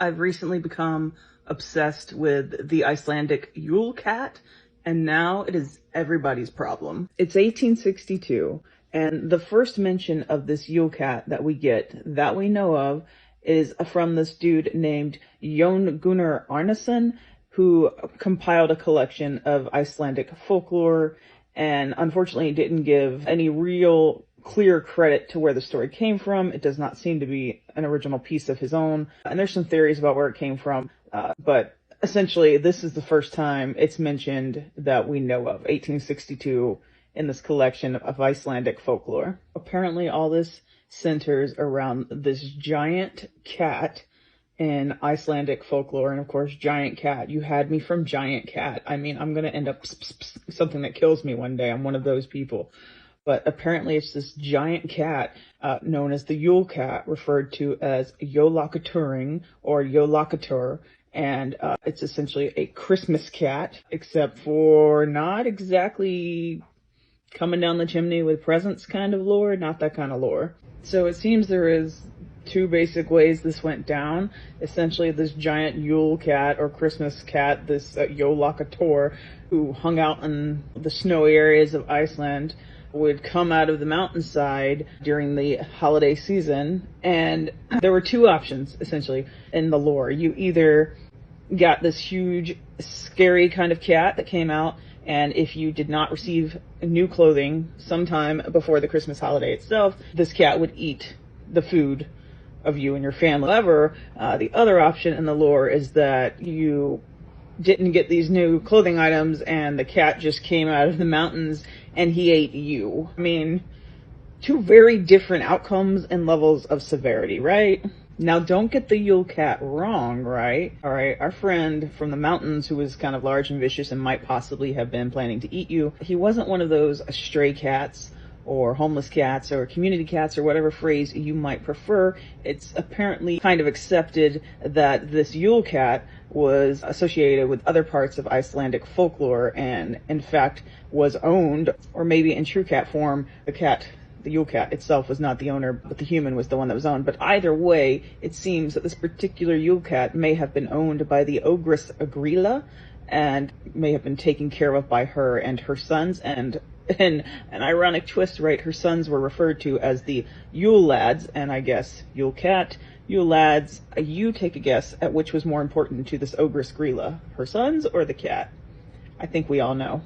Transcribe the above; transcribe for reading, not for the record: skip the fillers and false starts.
I've recently become obsessed with the Icelandic Yule cat, and now it is everybody's problem. It's 1862, and the first mention of this Yule cat that we get, that we know of, is from this dude named Jón Gunnar Arnason, who compiled a collection of Icelandic folklore, and unfortunately didn't give any real clear credit to where the story came from. It does not seem to be an original piece of his own. And there's some theories about where it came from. But essentially, this is the first time it's mentioned that we know of, 1862, in this collection of Icelandic folklore. Apparently, all this centers around this giant cat in Icelandic folklore. And of course, giant cat. You had me from giant cat. I mean, I'm going to end up something that kills me one day. I'm one of those people. But apparently it's this giant cat known as the Yule cat, referred to as Jólakötturinn or Jólaköttur, and it's essentially a Christmas cat, except for not exactly coming down the chimney with presents kind of lore, not that kind of lore. So it seems there is two basic ways this went down. Essentially, this giant Yule cat or Christmas cat, this Jólaköttur, who hung out in the snowy areas of Iceland, would come out of the mountainside during the holiday season, and there were two options essentially in the lore. You either got this huge scary kind of cat that came out, and if you did not receive new clothing sometime before the Christmas holiday itself, this cat would eat the food of you and your family. However, the other option in the lore is that you didn't get these new clothing items and the cat just came out of the mountains and he ate you. I mean, two very different outcomes and levels of severity, right? Now, don't get the Yule cat wrong, right? All right, our friend from the mountains who was kind of large and vicious and might possibly have been planning to eat you, he wasn't one of those stray cats or homeless cats or community cats or whatever phrase you might prefer. It's apparently kind of accepted that this Yule cat was associated with other parts of Icelandic folklore and in fact was owned, or maybe in true cat form, the Yule cat itself was not the owner, but the human was the one that was owned. But either way, it seems that this particular Yule cat may have been owned by the ogress Agrila and may have been taken care of by her and her sons. And in an ironic twist, right, her sons were referred to as the Yule lads, and I guess Yule cat, Yule lads. You take a guess at which was more important to this ogress Grilla, her sons or the cat? I think we all know.